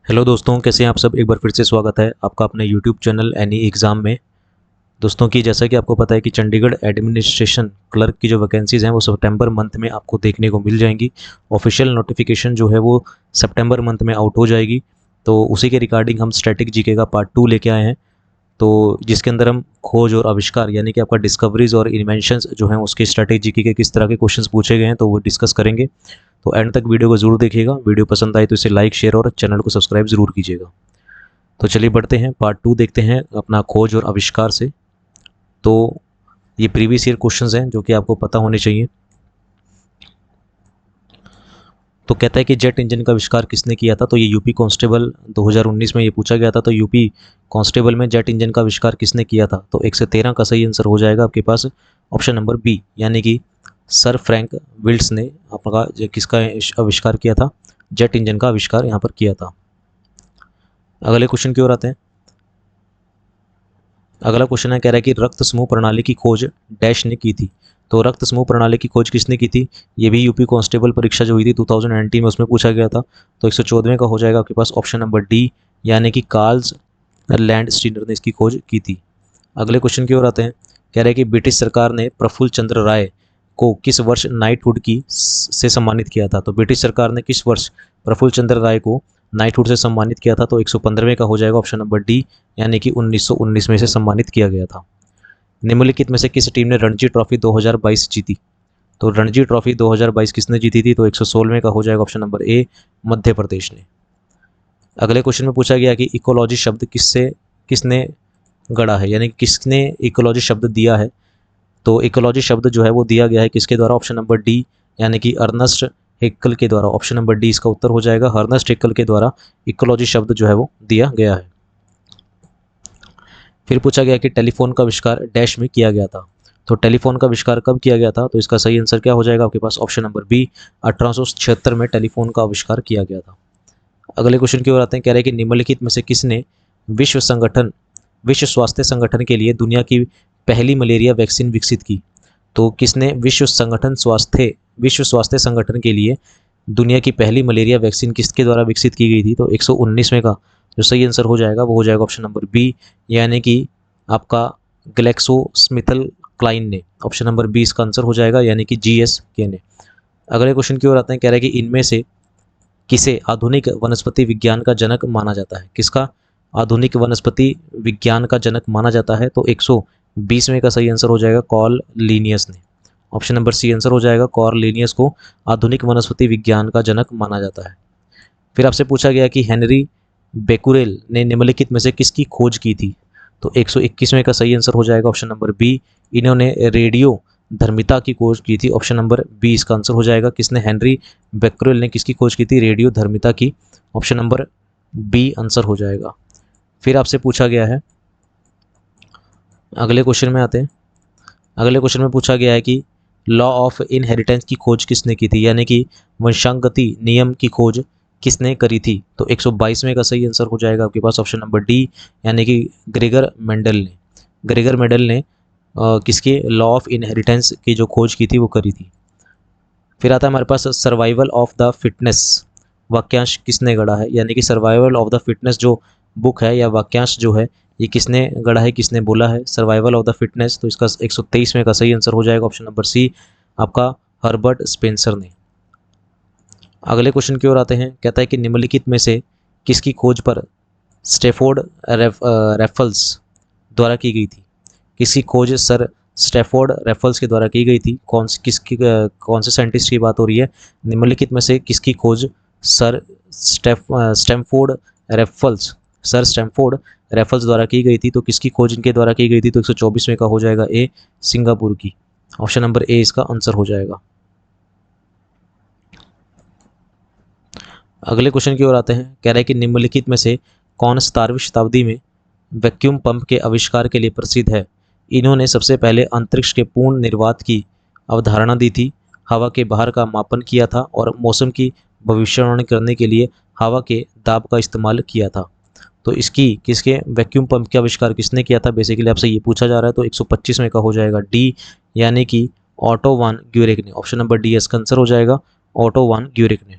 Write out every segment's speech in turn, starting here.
Hello दोस्तों, कैसे हैं आप सब। एक बार फिर से स्वागत है आपका अपने यूट्यूब चैनल एनी एग्ज़ाम में। दोस्तों की जैसा कि आपको पता है कि चंडीगढ़ एडमिनिस्ट्रेशन क्लर्क की जो वैकेंसीज़ हैं वो सितंबर मंथ में आपको देखने को मिल जाएंगी। ऑफिशियल नोटिफिकेशन जो है वो सितंबर मंथ में आउट हो जाएगी। तो उसी के रिगार्डिंग हम स्टैटिक जीके का पार्ट 2 लेके आए हैं। तो जिसके अंदर हम खोज और आविष्कार यानी कि आपका डिस्कवरीज और इन्वेंशंस जो हैं उसके स्टैटिक जीके के किस तरह के क्वेश्चंस पूछे गए हैं तो वो डिस्कस करेंगे। तो एंड तक वीडियो को ज़रूर देखिएगा। वीडियो पसंद आए तो इसे लाइक शेयर और चैनल को सब्सक्राइब ज़रूर कीजिएगा। तो चलिए बढ़ते हैं, पार्ट 2 देखते हैं अपना खोज और आविष्कार से। तो ये प्रीवियस ईयर क्वेश्चंस हैं जो कि आपको पता होने चाहिए। तो कहता है कि जेट इंजन का आविष्कार किसने किया था। तो ये यूपी कांस्टेबल 2019 में ये पूछा गया था। तो यूपी कांस्टेबल में जेट इंजन का आविष्कार किसने किया था। तो 113 का सही आंसर हो जाएगा आपके पास ऑप्शन नंबर बी, यानी कि सर फ्रैंक विल्स ने आपका किसका आविष्कार किया था, जेट इंजन का आविष्कार यहाँ पर किया था। अगले क्वेश्चन की ओर आते हैं। अगला क्वेश्चन है, कह रहा है कि रक्त समूह प्रणाली की खोज डैश ने की थी। तो रक्त समूह प्रणाली की खोज किसने की थी। ये भी यूपी कांस्टेबल परीक्षा जो हुई थी 2019 में उसमें पूछा गया था। तो 114वें का हो जाएगा आपके पास ऑप्शन नंबर डी, यानी कि कार्ल्स लैंड स्टीनर ने इसकी खोज की थी। अगले क्वेश्चन की ओर आते हैं। कह रहे हैं कि ब्रिटिश सरकार ने प्रफुल्ल चंद्र राय को किस वर्ष नाइटहुड की से सम्मानित किया था। तो ब्रिटिश सरकार ने किस वर्ष प्रफुल्ल चंद्र राय को नाइटहुड से सम्मानित किया था। तो 115वें का हो जाएगा ऑप्शन नंबर डी, यानी कि 1919 में से सम्मानित किया गया था। निम्नलिखित में से किस टीम ने रणजी ट्रॉफी 2022 जीती। तो रणजी ट्रॉफी 2022 किसने जीती थी। तो 116वें का हो जाएगा option number A, Madhya Pradesh ने। अगले क्वेश्चन में पूछा गया कि इकोलॉजी शब्द किसने गढ़ा है, यानी किसने इकोलॉजी शब्द दिया है। तो इकोलॉजी शब्द जो है वो दिया गया है किसके द्वारा, ऑप्शन नंबर डी, यानी कि अर्नस्ट हेक्कल के द्वारा। ऑप्शन नंबर डी इसका उत्तर हो जाएगा, अर्नस्ट हेक्कल के द्वारा इकोलॉजी शब्द जो है वो दिया गया है। फिर पूछा गया कि टेलीफोन का आविष्कार डैश में किया गया था। तो टेलीफोन का आविष्कार कब किया गया था। तो इसका सही आंसर क्या हो जाएगा आपके पास ऑप्शन नंबर बी, 1876 में टेलीफोन का आविष्कार किया गया था। अगले क्वेश्चन की ओर आते हैं। कह रहे हैं कि निम्नलिखित में से किसने विश्व स्वास्थ्य संगठन के लिए दुनिया की पहली मलेरिया वैक्सीन विकसित की। तो किसने विश्व स्वास्थ्य संगठन के लिए दुनिया की पहली मलेरिया वैक्सीन किसके द्वारा विकसित की गई थी। तो 119वें का जो सही आंसर हो जाएगा वो हो जाएगा ऑप्शन नंबर बी, यानी कि आपका ग्लैक्सोस्मिथल क्लाइन ने। ऑप्शन नंबर बी इसका आंसर हो जाएगा, यानी कि GSK ने। अगले क्वेश्चन की ओर आते हैं। कह रहे हैं कि इनमें से किसे आधुनिक वनस्पति विज्ञान का जनक माना जाता है। किसका आधुनिक वनस्पति विज्ञान का जनक माना जाता है। तो 120वें का सही आंसर हो जाएगा कॉर्ल लीनियस ने। ऑप्शन नंबर सी आंसर हो जाएगा, कॉर्ल लीनियस को आधुनिक वनस्पति विज्ञान का जनक माना जाता है। फिर आपसे पूछा गया कि हेनरी बेकुरेल ने निम्नलिखित में से किसकी खोज की थी। तो 121वें का सही आंसर हो जाएगा ऑप्शन नंबर बी, इन्होंने रेडियो धर्मिता की खोज की थी। ऑप्शन नंबर बी इसका आंसर हो जाएगा, किसने, हेनरी बेकुरेल ने किसकी खोज की थी, रेडियो धर्मिता की। ऑप्शन नंबर बी आंसर हो जाएगा। फिर आपसे पूछा गया है, अगले क्वेश्चन में आते हैं। अगले क्वेश्चन में पूछा गया है कि लॉ ऑफ इनहेरिटेंस की खोज किसने की थी, यानी कि वंशागति नियम की खोज किसने करी थी। तो 122वें का सही आंसर हो जाएगा आपके पास ऑप्शन नंबर डी, यानी कि ग्रेगर मेंडल ने। ग्रेगर मेंडल ने किसके लॉ ऑफ इनहेरिटेंस की जो खोज की थी वो करी थी। फिर आता है हमारे पास सर्वाइवल ऑफ द फिटनेस वाक्यांश किसने गढ़ा है, यानी कि सर्वाइवल ऑफ द फिटनेस जो बुक है या वाक्यांश जो है ये किसने गढ़ा है, किसने बोला है, सर्वाइवल ऑफ द फिटनेस। तो इसका 123वें का सही आंसर हो जाएगा ऑप्शन नंबर सी, आपका हर्बर्ट स्पेंसर ने। अगले क्वेश्चन की ओर आते हैं। कहता है कि निम्नलिखित में से किसकी खोज पर स्टैफोर्ड रैफल्स द्वारा की गई थी। किसकी खोज सर स्टैफोर्ड रैफल्स के द्वारा की गई थी। कौन से साइंटिस्ट की बात हो रही है। निम्नलिखित में से किसकी खोज सर स्टैमफोर्ड रैफल्स द्वारा की गई थी। तो किसकी खोज इनके द्वारा की गई थी। तो 124वें का हो जाएगा ए, सिंगापुर की। ऑप्शन नंबर ए इसका आंसर हो जाएगा। अगले क्वेश्चन की ओर आते हैं। कह रहे हैं कि निम्नलिखित में से कौन 17वीं शताब्दी में वैक्यूम पंप के आविष्कार के लिए प्रसिद्ध है। इन्होंने सबसे पहले अंतरिक्ष के पूर्ण निर्वात की अवधारणा दी थी, हवा के बाहर का मापन किया था और मौसम की भविष्यवाणी करने के लिए हवा के दाब का इस्तेमाल किया था। तो किसके वैक्यूम पंप का आविष्कार किसने किया था, बेसिकली आपसे ये पूछा जा रहा है। तो 125 का हो जाएगा डी, यानी कि ऑटो वान ग्यूरिक ने। ऑप्शन नंबर डी इसका आंसर हो जाएगा, ऑटो वान ग्यूरिक ने।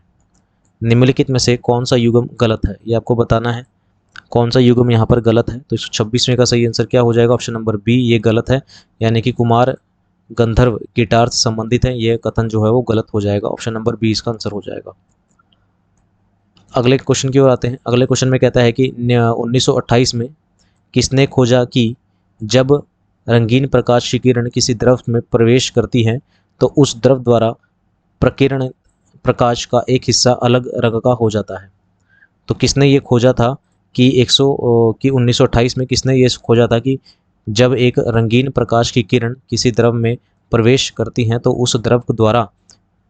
निम्नलिखित में से कौन सा युग्म गलत है, ये आपको बताना है कौन सा युग्म यहाँ पर गलत है। तो 126वें का सही आंसर क्या हो जाएगा, ऑप्शन नंबर बी ये गलत है, यानी कि कुमार गंधर्व गिटार से संबंधित है, ये कथन जो है वो गलत हो जाएगा, ऑप्शन नंबर बी इसका आंसर हो जाएगा। अगले क्वेश्चन की ओर आते हैं। अगले क्वेश्चन में कहता है कि 1928 में किसने खोजा कि जब रंगीन प्रकाश की किरण किसी द्रव में प्रवेश करती है तो उस द्रव द्वारा प्रकीर्ण प्रकाश का एक हिस्सा अलग रंग का हो जाता है। तो किसने ये खोजा था कि 1928 में किसने ये खोजा था कि जब एक रंगीन प्रकाश की किरण किसी द्रव में प्रवेश करती हैं तो उस द्रव द्वारा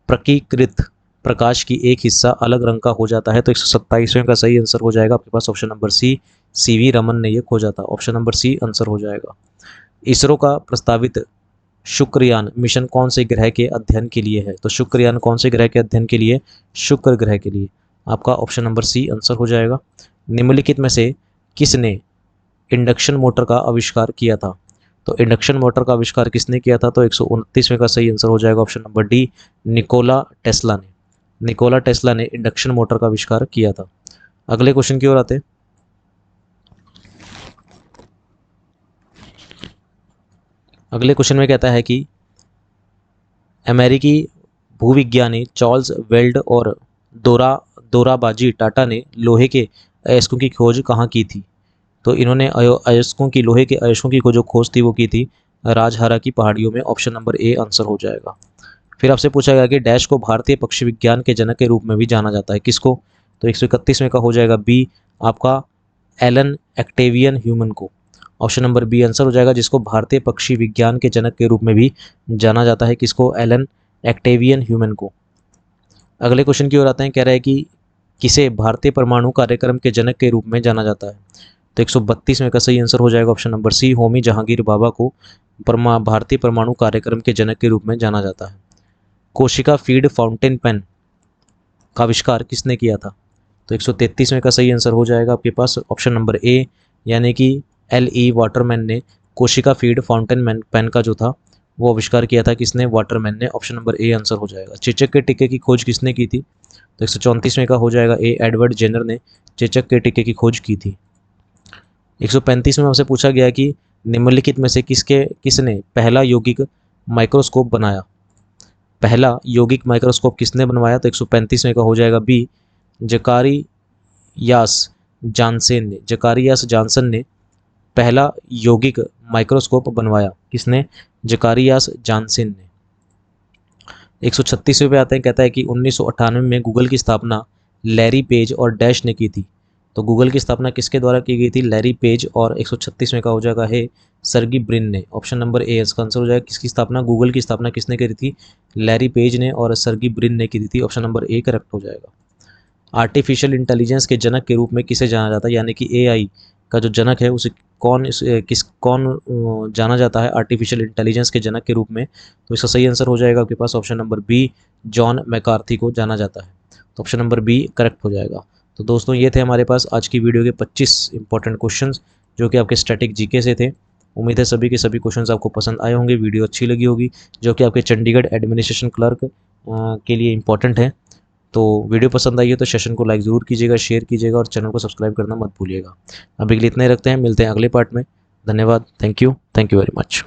प्रकीकृत प्रकाश की एक हिस्सा अलग रंग का हो जाता है। तो 127वें का सही आंसर हो जाएगा आपके पास option number C, CV Raman ने ये खोजा था, ऑप्शन नंबर सी आंसर हो जाएगा। इसरो का प्रस्तावित शुक्रयान मिशन कौन से ग्रह के अध्ययन के लिए है, तो शुक्रयान कौन से ग्रह के अध्ययन के लिए, शुक्र ग्रह के लिए, आपका ऑप्शन नंबर सी आंसर हो जाएगा। निम्नलिखित में से किसने इंडक्शन मोटर का आविष्कार किया था, तो इंडक्शन मोटर का आविष्कार किसने किया था, तो 129वें का सही आंसर हो जाएगा option number D, Nikola Tesla ने। निकोला टेस्ला ने इंडक्शन मोटर का आविष्कार किया था। अगले क्वेश्चन की ओर आते हैं। अगले क्वेश्चन में कहता है कि अमेरिकी भूविज्ञानी चार्ल्स वेल्ड और दोराबाजी टाटा ने लोहे के अयस्कों की खोज कहाँ की थी, तो इन्होंने अयस्कों की लोहे के अयस्कों की जो खोज थी वो की थी राजहारा की पहाड़ियों में, ऑप्शन नंबर ए आंसर हो जाएगा। फिर आपसे पूछा गया कि डैश को भारतीय पक्षी विज्ञान के जनक के रूप में भी जाना जाता है, किसको, तो 131वें का हो जाएगा बी आपका एलन एक्टेवियन ह्यूमन को, ऑप्शन नंबर बी आंसर हो जाएगा, जिसको भारतीय पक्षी विज्ञान के जनक के रूप में भी जाना जाता है, किसको, एलन एक्टेवियन ह्यूमन को। अगले क्वेश्चन की ओर आते हैं। कह रहा है कि किसे भारतीय परमाणु कार्यक्रम के जनक के रूप में जाना जाता है, तो 132वें का सही आंसर हो जाएगा option number C, Homi Jehangir Bhabha को भारतीय परमाणु कार्यक्रम के जनक के रूप में जाना जाता है। कोशिका फीड फाउंटेन पेन का आविष्कार किसने किया था, तो 133वें का सही आंसर हो जाएगा आपके पास ऑप्शन नंबर ए, यानी कि LE वाटरमैन ने कोशिका फीड फाउंटेन पेन का जो था वो आविष्कार किया था, किसने, वाटरमैन ने, ऑप्शन नंबर ए आंसर हो जाएगा। चेचक के टीके की खोज किसने की थी, तो 134वें का हो जाएगा ए, एडवर्ड जेनर ने चेचक के टीके की खोज की थी। 135 में हमसे पूछा गया कि निम्नलिखित में से किसने पहला यौगिक माइक्रोस्कोप बनाया, पहला यौगिक माइक्रोस्कोप किसने बनवाया, तो 135वें का हो जाएगा बी, जकारियास जानसन ने पहला यौगिक माइक्रोस्कोप बनवाया, किसने, जकारियास जानसन ने। 136वें पे आते हैं। कहता है कि 1998 में गूगल की स्थापना लैरी पेज और डैश ने की थी, तो गूगल की स्थापना किसके द्वारा की गई थी, लैरी पेज और 136वें का हो जाएगा है सर्गी ब्रिन ने, ऑप्शन नंबर ए इसका आंसर हो जाएगा। किसकी स्थापना, गूगल की स्थापना किसने करी थी, लैरी पेज ने और सर्गी ब्रिन ने की थी, ऑप्शन नंबर ए करेक्ट हो जाएगा। आर्टिफिशियल इंटेलिजेंस के जनक के रूप में किसे जाना जाता है, यानी कि AI का जो जनक है उसे कौन जाना जाता है आर्टिफिशियल इंटेलिजेंस के जनक के रूप में, तो इसका सही आंसर हो जाएगा आपके पास option number B, John McCarthy को जाना जाता है, तो ऑप्शन नंबर बी करेक्ट हो जाएगा। तो दोस्तों ये थे हमारे पास आज की वीडियो के 25 इंपॉर्टेंट क्वेश्चंस जो कि आपके स्टैटिक जीके से थे। उम्मीद है सभी के सभी क्वेश्चंस आपको पसंद आए होंगे, वीडियो अच्छी लगी होगी, जो कि आपके चंडीगढ़ एडमिनिस्ट्रेशन क्लर्क के लिए इंपॉर्टेंट है। तो वीडियो पसंद आई है तो सेशन को लाइक ज़रूर कीजिएगा, शेयर कीजिएगा और चैनल को सब्सक्राइब करना मत भूलिएगा। अभी के लिए इतना ही रखते हैं, मिलते हैं अगले पार्ट में। धन्यवाद, थैंक यू वेरी मच।